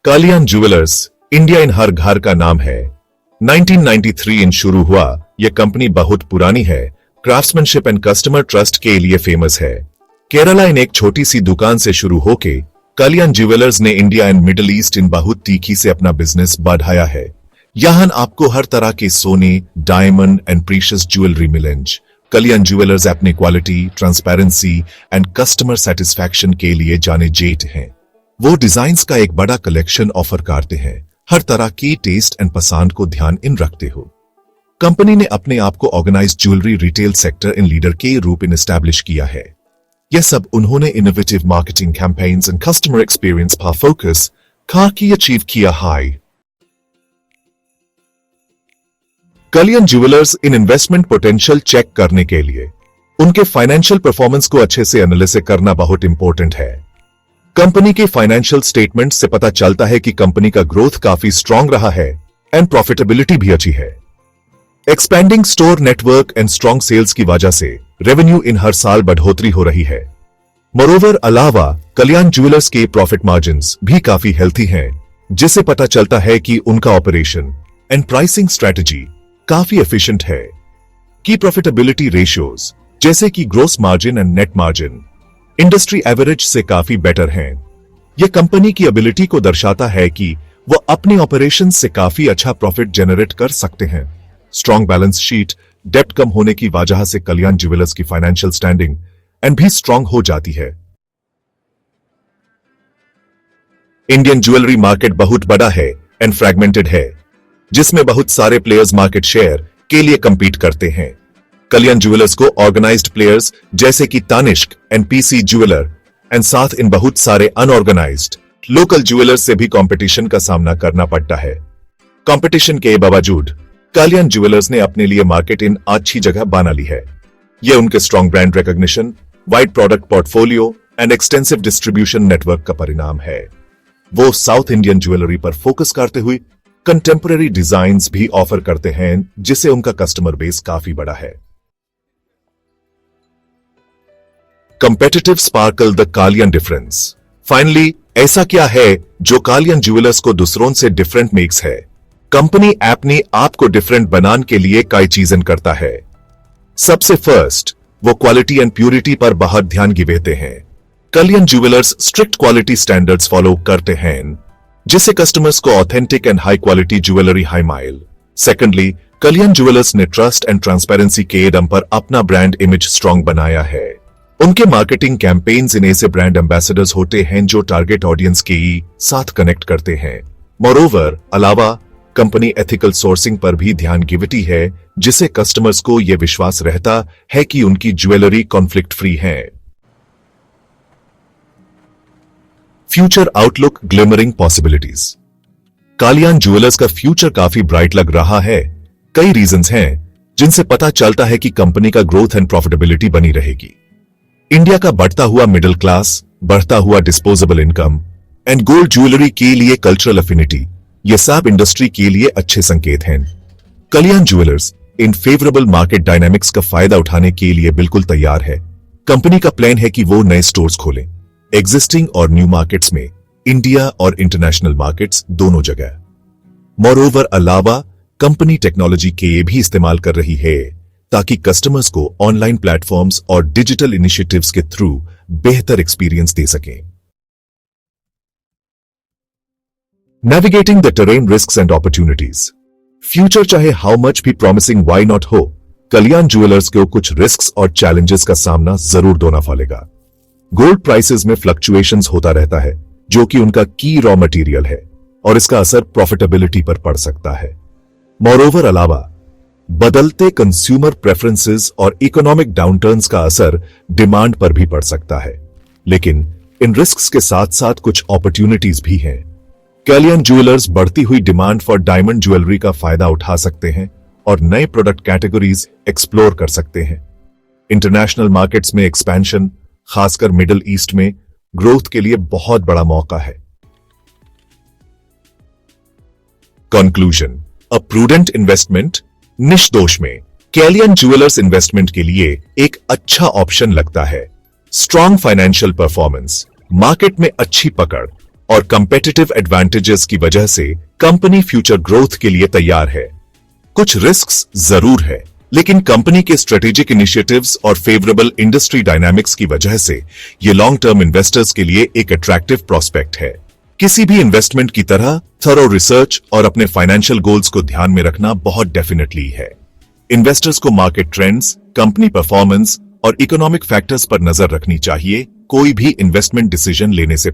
कालियान jewellers India in हर घर का नाम है। 1993 इन शुरू हुआ। यह कंपनी बहुत पुरानी है, क्राफ्ट्समैनशिप एंड कस्टमर ट्रस्ट के लिए फेमस है। केरला इन एक छोटी सी दुकान से शुरू होके कालियान ज्वेलर्स ने इंडिया एंड मिडिल ईस्ट इन बहुत तीखी से अपना बिजनेस बढ़ाया है। यहाँ आपको हर तरह के सोने, डायमंड एंड प्रीशियस ज्वेलरी मिलेंगे। कालियान ज्वेलर्स अपने quality, transparency and customer satisfaction के लिए जाने जाते हैं। वो डिजाइन्स का एक बड़ा कलेक्शन ऑफर करते हैं, हर तरह की टेस्ट एंड पसंद को ध्यान इन रखते हो। कंपनी ने अपने आप को organised jewellery retail sector in leader के रूप में एस्टैब्लिश किया है। यह सब उन्होंने innovative marketing campaigns and customer experience पर फोकस करके अचीव किया है। Kalyan jewellers in investment potential check करने के लिए उनके फाइनेंशियल परफॉर्मेंस को अच्छे से एनालिसिस करना बहुत इंपॉर्टेंट है। कंपनी के फाइनेंशियल स्टेटमेंट से पता चलता है कि कंपनी का ग्रोथ काफी स्ट्रांग रहा है एंड प्रॉफिटेबिलिटी भी अच्छी है। Expanding store network and strong sales की वजह से रेवेन्यू इन हर साल बढ़ोतरी हो रही है। मोरोवर अलावा कालियान ज्वेलर्स के प्रॉफिट मार्जिन्स भी काफी हेल्थी हैं, जिससे पता चलता है कि उनका ऑपरेशन एंड प्राइसिंग स्ट्रेटजी काफी एफिशिएंट है। की प्रॉफिटेबिलिटी रेशियोज जैसे कि gross margin and net margin industry average से काफी बेटर हैं। यह कंपनी की एबिलिटी को दर्शाता है कि वो अपने ऑपरेशन से काफी अच्छा प्रॉफिट जनरेट कर सकते हैं। स्ट्रॉन्ग बैलेंस शीट, डेब्ट कम होने की वजह से कालियान ज्वेलर्स की फाइनेंशियल स्टैंडिंग एंड भी स्ट्रांग हो जाती है। इंडियन ज्वेलरी मार्केट बहुत बड़ा है एंड फ्रैगमेंटेड है, जिसमें बहुत सारे प्लेयर्स मार्केट शेयर के लिए कंपीट करते हैं। कालियान ज्वेलर्स को ऑर्गेनाइज्ड प्लेयर्स जैसे कि तानिष्क एंड पीसी ज्वेलर एंड साथ इन बहुत सारे अनऑर्गेनाइज्ड लोकल ज्वेलर्स से भी कंपटीशन का सामना करना पड़ता है। कंपटीशन के बावजूद कालियान ज्वेलर्स ने अपने लिए मार्केट इन अच्छी जगह बना ली है। यह उनके strong brand recognition, wide product portfolio and extensive distribution network का परिणाम है। वो साउथ इंडियन ज्वेलरी पर फोकस करते हुए कंटेम्पररी डिजाइन्स भी ऑफर करते हैं, जिससे उनका कस्टमर बेस काफी बड़ा है। Competitive sparkle the Kalyan difference. Finally ऐसा क्या है जो कालियान ज्वेलर्स को दूसरों से डिफरेंट मेक्स है? कंपनी अपने आप को डिफरेंट बनाने के लिए कई चीजें करता है। सबसे फर्स्ट, वो क्वालिटी एंड प्यूरिटी पर बहुत ध्यान देते हैं। Kalyan jewellers strict quality standards follow करते हैं, जिससे कस्टमर्स को authentic and high quality jewellery high mile. Secondly, Kalyan jewellers ने ट्रस्ट एंड ट्रांसपेरेंसी के दम पर अपना ब्रांड इमेज स्ट्रांग बनाया है। उनके मार्केटिंग कैंपेन्स इन ऐसे ब्रांड एम्बेसडर्स होते हैं जो टारगेट ऑडियंस के साथ कनेक्ट करते हैं। मोरोवर अलावा कंपनी एथिकल सोर्सिंग पर भी ध्यान देती है, जिससे कस्टमर्स को यह विश्वास रहता है कि उनकी ज्वेलरी कॉन्फ्लिक्ट फ्री है। Future outlook glimmering possibilities. Kalyan jewellers का फ्यूचर काफी ब्राइट लग रहा है। कई रीजंस हैं जिनसे पता चलता है कि कंपनी का ग्रोथ एंड प्रॉफिटेबिलिटी बनी रहेगी। इंडिया का बढ़ता हुआ मिडिल क्लास, बढ़ता हुआ disposable income and gold jewellery के लिए कल्चरल अफिनिटी, ये सब इंडस्ट्री के लिए अच्छे संकेत हैं। Kalyan jewellers in favourable market dynamics का फायदा उठाने के लिए बिल्कुल तैयार है। कंपनी का प्लान है कि वो नए स्टोर्स खोलें, एग्जिस्टिंग और न्यू मार्केट्स में, इंडिया और इंटरनेशनल मार्केट्स दोनों जगह। मोरोवर अलावा कंपनी टेक्नोलॉजी के भी इस्तेमाल कर रही है ताकि कस्टमर्स को ऑनलाइन प्लेटफॉर्म्स और डिजिटल इनिशिएटिव्स के थ्रू बेहतर एक्सपीरियंस दे सकें। Navigating the terrain risks and opportunities. Future चाहे हाउ मच भी प्रॉमिसिंग व्हाई नॉट हो, कालियान ज्वेलर्स को कुछ रिस्क्स और चैलेंजेस का सामना जरूर होना पड़ेगा। गोल्ड प्राइसेस में फ्लक्चुएशंस होता रहता है, जो कि उनका की रॉ मटेरियल है, और इसका असर प्रॉफिटेबिलिटी पर पड़ सकता है। मोरोवर अलावा बदलते कंज्यूमर प्रेफरेंसेस और इकोनॉमिक डाउनटर्न्स का असर डिमांड पर भी पड़ सकता है। लेकिन इन रिस्क्स के साथ साथ कुछ अपॉर्चुनिटीज भी हैं। कालियान ज्वेलर्स बढ़ती हुई डिमांड फॉर डायमंड ज्वेलरी का फायदा उठा सकते हैं और नए प्रोडक्ट कैटेगरीज एक्सप्लोर कर सकते हैं। इंटरनेशनल मार्केट्स में एक्सपेंशन, खासकर मिडिल ईस्ट में ग्रोथ के लिए बहुत बड़ा मौका है। कंक्लूजन, अ प्रूडेंट इन्वेस्टमेंट निष्दोष में कालियान ज्वेलर्स इन्वेस्टमेंट के लिए एक अच्छा ऑप्शन लगता है। स्ट्रॉन्ग फाइनेंशियल परफॉर्मेंस, मार्केट में अच्छी पकड़ और कंपेटिटिव एडवांटेजेस की वजह से कंपनी फ्यूचर ग्रोथ के लिए तैयार है। कुछ रिस्क्स जरूर है, लेकिन कंपनी के स्ट्रेटेजिक इनिशिएटिव्स और फेवरेबल इंडस्ट्री डायनामिक्स की वजह से ये लॉन्ग टर्म इन्वेस्टर्स के लिए एक अट्रैक्टिव प्रोस्पेक्ट है। किसी भी इन्वेस्टमेंट की तरह थरो रिसर्च और अपने फाइनेंशियल गोल्स को ध्यान में रखना बहुत डेफिनेटली है। इन्वेस्टर्स को मार्केट ट्रेंड्स, कंपनी परफॉर्मेंस और इकोनॉमिक फैक्टर्स पर नजर रखनी चाहिए कोई भी इन्वेस्टमेंट डिसीजन लेने से